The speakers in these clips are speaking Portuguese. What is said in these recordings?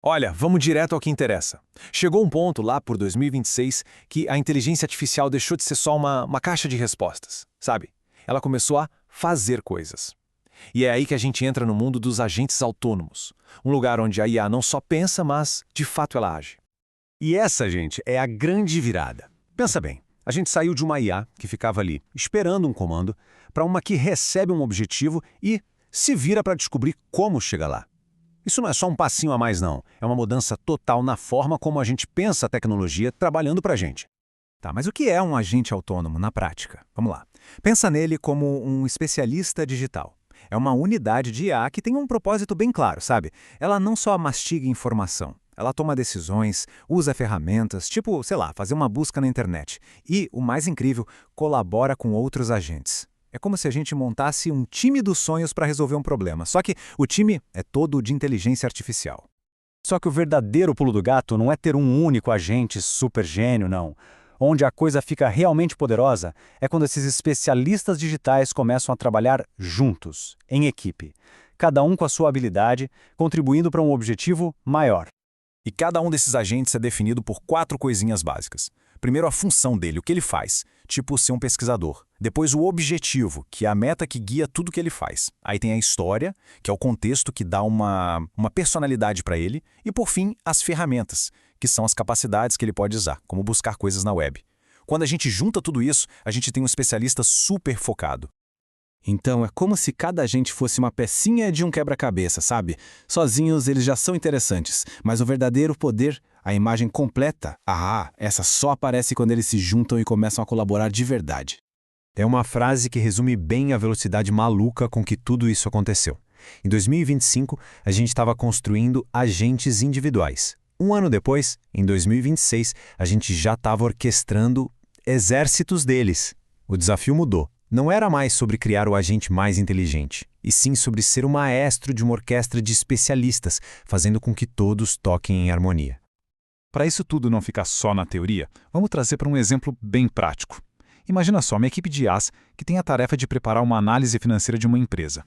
Olha, vamos direto ao que interessa. Chegou um ponto lá por 2026 que a inteligência artificial deixou de ser só uma caixa de respostas, sabe? Ela começou a fazer coisas. E é aí que a gente entra no mundo dos agentes autônomos. Um lugar onde a IA não só pensa, mas, de fato, ela age. E essa, gente, é a grande virada. Pensa bem, a gente saiu de uma IA que ficava ali esperando um comando para uma que recebe um objetivo e se vira para descobrir como chega lá. Isso não é só um passinho a mais, não. É uma mudança total na forma como a gente pensa a tecnologia trabalhando para a gente. Tá, mas o que é um agente autônomo na prática? Vamos lá. Pensa nele como um especialista digital. É uma unidade de IA que tem um propósito bem claro, sabe? Ela não só mastiga informação, ela toma decisões, usa ferramentas, tipo, sei lá, fazer uma busca na internet. E, o mais incrível, colabora com outros agentes. É como se a gente montasse um time dos sonhos para resolver um problema, só que o time é todo de inteligência artificial. Só que o verdadeiro pulo do gato não é ter um único agente super gênio, não. Onde a coisa fica realmente poderosa é quando esses especialistas digitais começam a trabalhar juntos, em equipe. Cada um com a sua habilidade, contribuindo para um objetivo maior. E cada um desses agentes é definido por 4 coisinhas básicas. Primeiro, a função dele, o que ele faz, tipo ser um pesquisador. Depois, o objetivo, que é a meta que guia tudo que ele faz. Aí tem a história, que é o contexto que dá uma personalidade para ele. E, por fim, as ferramentas, que são as capacidades que ele pode usar, como buscar coisas na web. Quando a gente junta tudo isso, a gente tem um especialista super focado. Então, é como se cada agente fosse uma pecinha de um quebra-cabeça, sabe? Sozinhos eles já são interessantes, mas o verdadeiro poder, a imagem completa, essa só aparece quando eles se juntam e começam a colaborar de verdade. É uma frase que resume bem a velocidade maluca com que tudo isso aconteceu. Em 2025, a gente estava construindo agentes individuais. Um ano depois, em 2026, a gente já estava orquestrando exércitos deles. O desafio mudou. Não era mais sobre criar o agente mais inteligente, e sim sobre ser o maestro de uma orquestra de especialistas, fazendo com que todos toquem em harmonia. Para isso tudo não ficar só na teoria, vamos trazer para um exemplo bem prático. Imagina só uma equipe de IAs que tem a tarefa de preparar uma análise financeira de uma empresa.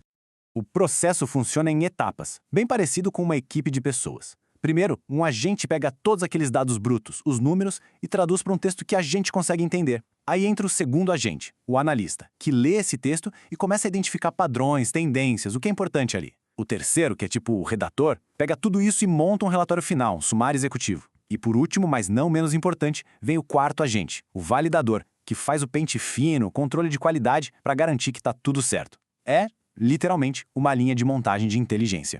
O processo funciona em etapas, bem parecido com uma equipe de pessoas. Primeiro, um agente pega todos aqueles dados brutos, os números, e traduz para um texto que a gente consegue entender. Aí entra o segundo agente, o analista, que lê esse texto e começa a identificar padrões, tendências, o que é importante ali. O terceiro, que é tipo o redator, pega tudo isso e monta um relatório final, um sumário executivo. E por último, mas não menos importante, vem o quarto agente, o validador, que faz o pente fino, o controle de qualidade para garantir que está tudo certo. É, literalmente, uma linha de montagem de inteligência.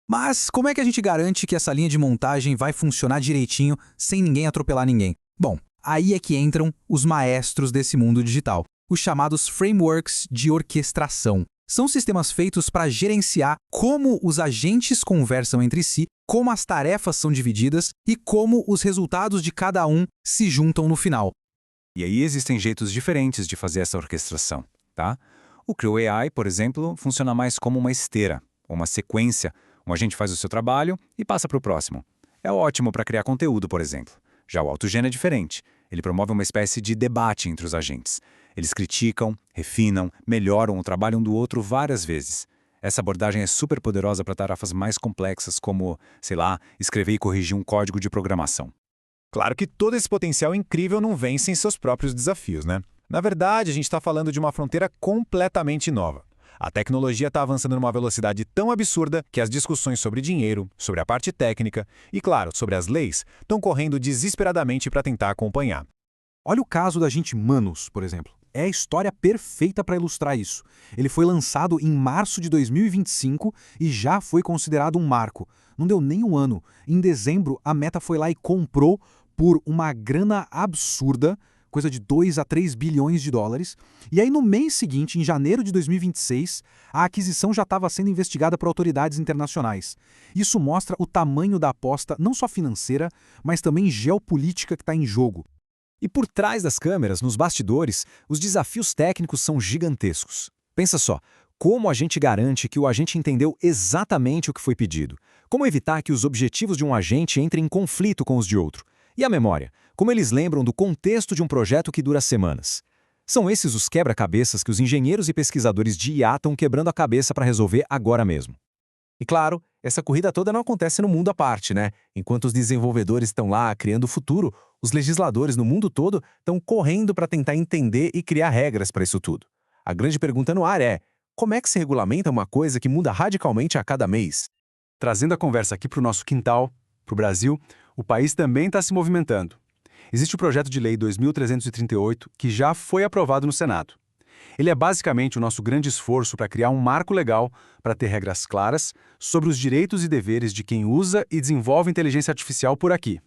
Mas como é que a gente garante que essa linha de montagem vai funcionar direitinho sem ninguém atropelar ninguém? Bom, aí é que entram os maestros desse mundo digital, os chamados frameworks de orquestração. São sistemas feitos para gerenciar como os agentes conversam entre si, como as tarefas são divididas e como os resultados de cada um se juntam no final. E aí existem jeitos diferentes de fazer essa orquestração, tá? O Crew AI, por exemplo, funciona mais como uma esteira, uma sequência. Um agente faz o seu trabalho e passa para o próximo. É ótimo para criar conteúdo, por exemplo. Já o AutoGen é diferente. Ele promove uma espécie de debate entre os agentes. Eles criticam, refinam, melhoram o trabalho um do outro várias vezes. Essa abordagem é super poderosa para tarefas mais complexas como, sei lá, escrever e corrigir um código de programação. Claro que todo esse potencial incrível não vem sem seus próprios desafios, né? Na verdade, a gente está falando de uma fronteira completamente nova. A tecnologia está avançando numa velocidade tão absurda que as discussões sobre dinheiro, sobre a parte técnica e, claro, sobre as leis, estão correndo desesperadamente para tentar acompanhar. Olha o caso da agente Manus, por exemplo. É a história perfeita para ilustrar isso. Ele foi lançado em março de 2025 e já foi considerado um marco. Não deu nem um ano. Em dezembro, a Meta foi lá e comprou por uma grana absurda, coisa de 2 a 3 bilhões de dólares. E aí no mês seguinte, em janeiro de 2026, a aquisição já estava sendo investigada por autoridades internacionais. Isso mostra o tamanho da aposta, não só financeira, mas também geopolítica que está em jogo. E por trás das câmeras, nos bastidores, os desafios técnicos são gigantescos. Pensa só, como a gente garante que o agente entendeu exatamente o que foi pedido? Como evitar que os objetivos de um agente entrem em conflito com os de outro? E a memória? Como eles lembram do contexto de um projeto que dura semanas? São esses os quebra-cabeças que os engenheiros e pesquisadores de IA estão quebrando a cabeça para resolver agora mesmo. E claro, essa corrida toda não acontece no mundo à parte, né? Enquanto os desenvolvedores estão lá criando o futuro, os legisladores no mundo todo estão correndo para tentar entender e criar regras para isso tudo. A grande pergunta no ar é: como é que se regulamenta uma coisa que muda radicalmente a cada mês? Trazendo a conversa aqui para o nosso quintal, para o Brasil, o país também está se movimentando. Existe o projeto de lei 2338, que já foi aprovado no Senado. Ele é basicamente o nosso grande esforço para criar um marco legal para ter regras claras sobre os direitos e deveres de quem usa e desenvolve inteligência artificial por aqui.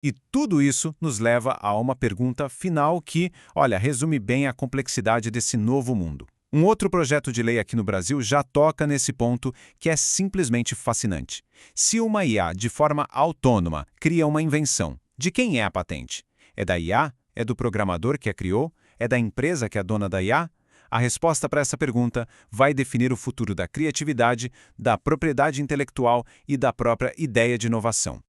E tudo isso nos leva a uma pergunta final que, olha, resume bem a complexidade desse novo mundo. Um outro projeto de lei aqui no Brasil já toca nesse ponto que é simplesmente fascinante. Se uma IA, de forma autônoma, cria uma invenção, de quem é a patente? É da IA? É do programador que a criou? É da empresa que é a dona da IA? A resposta para essa pergunta vai definir o futuro da criatividade, da propriedade intelectual e da própria ideia de inovação.